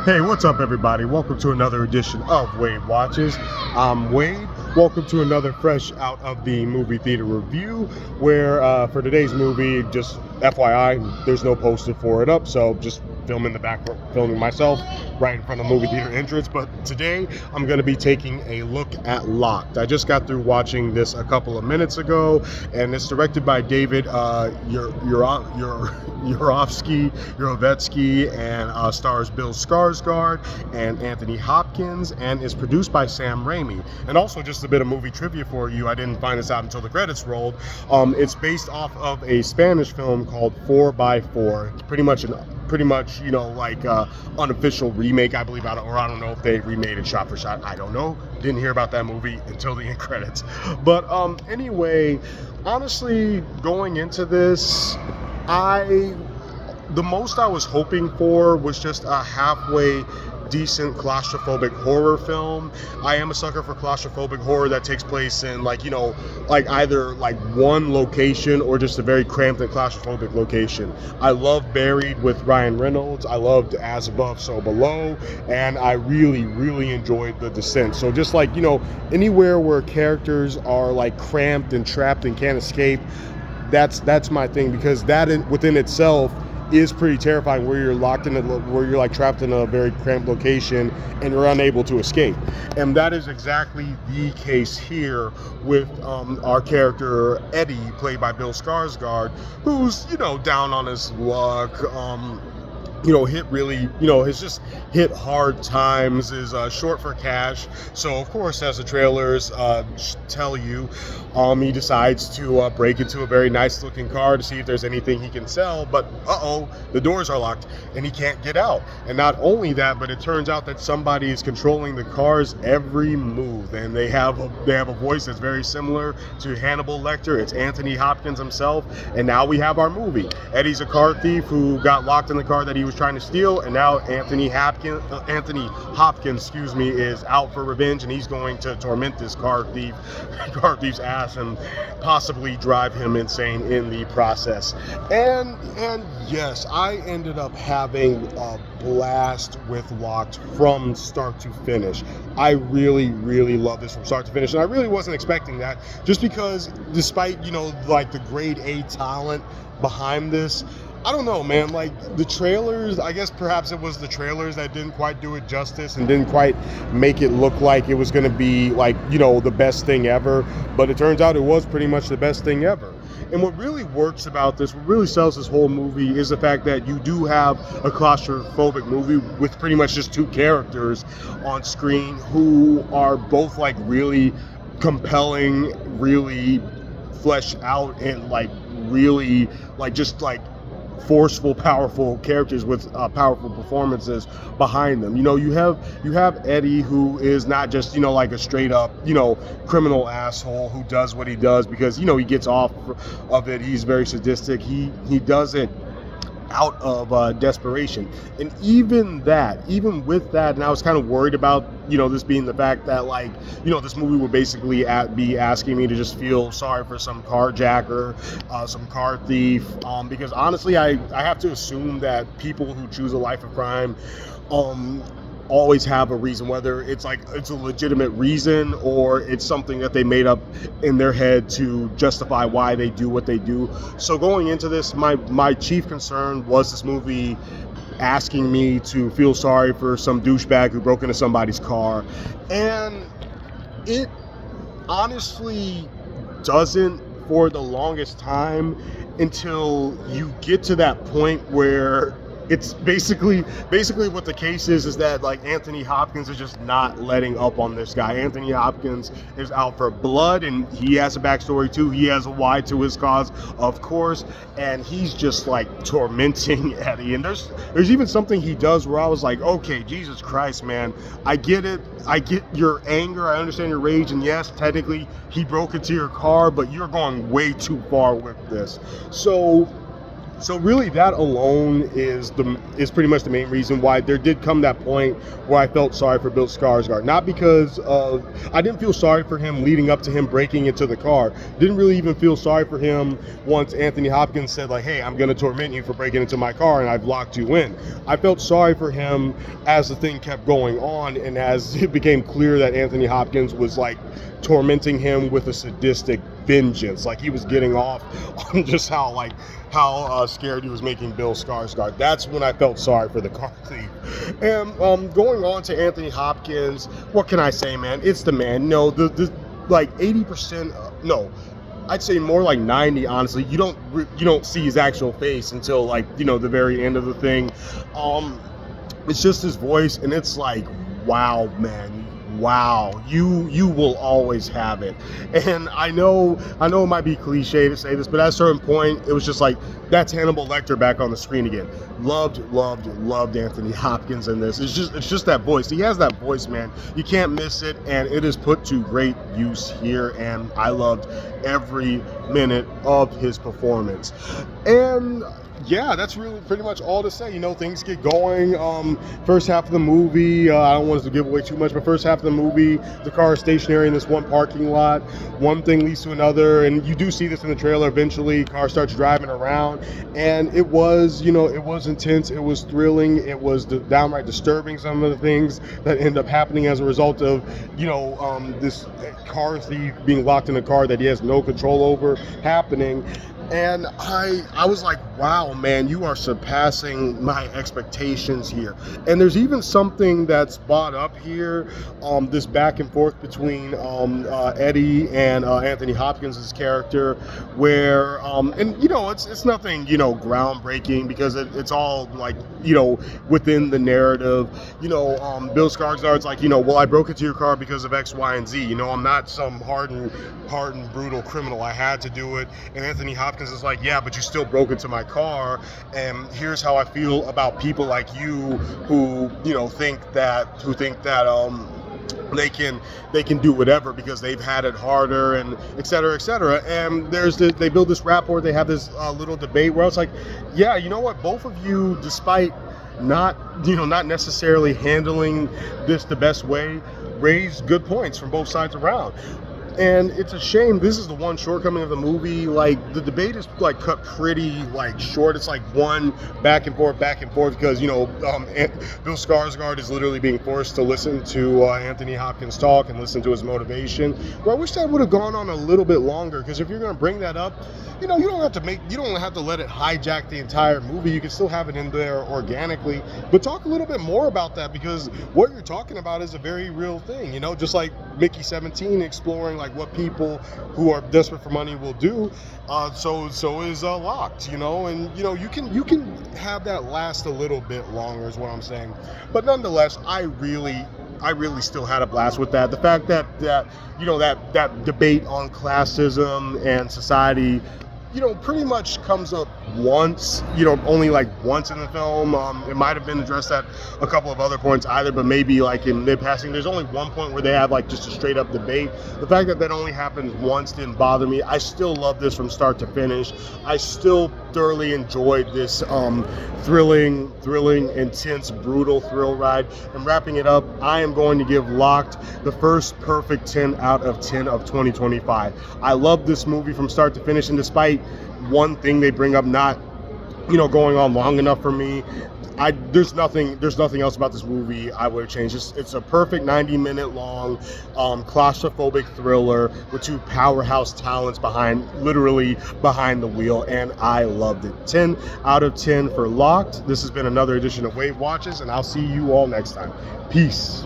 Hey, what's up, everybody? Welcome to another edition of Wade Watches. I'm Wade. Welcome to another fresh out of the movie theater review, where for today's movie, just FYI, there's no poster for it up, so just filming myself right in front of the movie theater entrance. But today I'm going to be taking a look at Locked. I just got through watching this a couple of minutes ago, and it's directed by David Yurovetsky, and stars Bill Skarsgård and Anthony Hopkins, and is produced by Sam Raimi. And also, just a bit of movie trivia for you, I didn't find this out until the credits rolled. It's based off of a Spanish film called 4x4. It's pretty much unofficial remake, I believe, or I don't know if they remade it shot for shot. I don't know. Didn't hear about that movie until the end credits. But anyway, honestly, going into this, the most I was hoping for was just a halfway decent claustrophobic horror film. I am a sucker for claustrophobic horror that takes place in either one location or just a very cramped and claustrophobic location. I love Buried with Ryan Reynolds. I loved As Above, So Below, and I really enjoyed The Descent. So just anywhere where characters are cramped and trapped and can't escape, that's my thing, because that within itself is pretty terrifying, where you're trapped in a very cramped location and you're unable to escape. And that is exactly the case here with our character Eddie, played by Bill Skarsgård, who's down on his luck, has just hit hard times, is short for cash. So of course, as the trailers tell you, he decides to break into a very nice looking car to see if there's anything he can sell, but the doors are locked and he can't get out. And not only that, but it turns out that somebody is controlling the car's every move, and they have a voice that's very similar to Hannibal Lecter. It's Anthony Hopkins himself. And now we have our movie. Eddie's a car thief who got locked in the car that he was trying to steal, and now Anthony Hopkins, is out for revenge, and he's going to torment this car thief's ass and possibly drive him insane in the process. And yes, I ended up having a blast with Locked from start to finish. I really love this from start to finish, and I really wasn't expecting that, just because despite the grade A talent behind this, I don't know, man, the trailers, I guess perhaps it was the trailers that didn't quite do it justice and didn't quite make it look like it was going to be the best thing ever, but it turns out it was pretty much the best thing ever. And what really works about this, what really sells this whole movie, is the fact that you do have a claustrophobic movie with pretty much just two characters on screen who are both really compelling, really fleshed out, and really forceful, powerful characters with powerful performances behind them. You have Eddie, who is not just a straight up criminal asshole who does what he does because he gets off of it. He's very sadistic. He does it out of desperation. And even with that, and I was kind of worried about this being the fact that this movie would basically be asking me to just feel sorry for some carjacker, some car thief, because honestly I have to assume that people who choose a life of crime always have a reason, whether it's a legitimate reason or it's something that they made up in their head to justify why they do what they do. So going into this, my chief concern was this movie asking me to feel sorry for some douchebag who broke into somebody's car, and it honestly doesn't for the longest time, until you get to that point where it's basically what the case is that Anthony Hopkins is just not letting up on this guy. Anthony Hopkins is out for blood, and he has a backstory too. He has a why to his cause, of course, and he's just tormenting Eddie. And there's even something he does where I was like, okay, Jesus Christ, man, I get it. I get your anger. I understand your rage, and yes, technically he broke into your car, but you're going way too far with this. So So really, that alone is pretty much the main reason why there did come that point where I felt sorry for Bill Skarsgård. Not because of I didn't feel sorry for him leading up to him breaking into the car. Didn't really even feel sorry for him once Anthony Hopkins said like, "Hey, I'm going to torment you for breaking into my car and I've locked you in." I felt sorry for him as the thing kept going on and as it became clear that Anthony Hopkins was like tormenting him with a sadistic vengeance. Like he was getting off on just how scared he was making Bill Skarsgård. That's when I felt sorry for the car thief. And going on to Anthony Hopkins, what can I say, man? It's the man. No, the like 80%. No, I'd say more like 90. Honestly, you don't see his actual face until like the very end of the thing. It's just his voice, and it's like, wow, man. Wow, you will always have it. And I know it might be cliche to say this, but at a certain point, it was just like, that's Hannibal Lecter back on the screen again. Loved Anthony Hopkins in this. It's just that voice. He has that voice, man. You can't miss it, and it is put to great use here, and I loved every minute of his performance. And yeah, that's really pretty much all to say. Things get going. First half of the movie, I don't want us to give away too much, but first half of the movie, the car is stationary in this one parking lot. One thing leads to another, and you do see this in the trailer. Eventually, car starts driving around, and it was intense. It was thrilling. It was downright disturbing. Some of the things that end up happening as a result of, this car thief being locked in a car that he has no control over happening. And I was like, wow, man, you are surpassing my expectations here. And there's even something that's brought up here, this back and forth between Eddie and Anthony Hopkins' character, where, it's nothing, groundbreaking, because it's all like, within the narrative. Bill Skarsgård's like, well, I broke into your car because of X, Y, and Z. I'm not some hardened, brutal criminal. I had to do it. And Anthony Hopkins is like, yeah, but you still broke into my car, and here's how I feel about people like you who think that they can do whatever because they've had it harder, and et cetera, et cetera. And they build this rapport. They have this little debate where it's like, yeah, you know what, both of you, despite not necessarily handling this the best way, raise good points from both sides around. And it's a shame. This is the one shortcoming of the movie. Like, the debate is like cut pretty like short. It's like one back and forth because Bill Skarsgård is literally being forced to listen to Anthony Hopkins talk and listen to his motivation. Well, I wish that would have gone on a little bit longer, because if you're going to bring that up, you don't have to let it hijack the entire movie. You can still have it in there organically, but talk a little bit more about that, because what you're talking about is a very real thing. Just like Mickey 17 exploring like what people who are desperate for money will do. So is Locked. And you can have that last a little bit longer, is what I'm saying. But nonetheless, I really still had a blast with that. The fact that that debate on classism and society, pretty much comes up once, only like once in the film. It might have been addressed at a couple of other points either, but maybe like in mid-passing. There's only one point where they have like just a straight up debate. The fact that only happens once didn't bother me. I still love this from start to finish. I still thoroughly enjoyed this thrilling, intense, brutal thrill ride. And wrapping it up, I am going to give Locked the first perfect 10 out of 10 of 2025. I love this movie from start to finish, and despite one thing they bring up not going on long enough for me, there's nothing else about this movie I would have changed. It's a perfect 90-minute long claustrophobic thriller with two powerhouse talents literally behind the wheel, and I loved it. 10 out of 10 for Locked. This has been another edition of Wave Watches, and I'll see you all next time. Peace.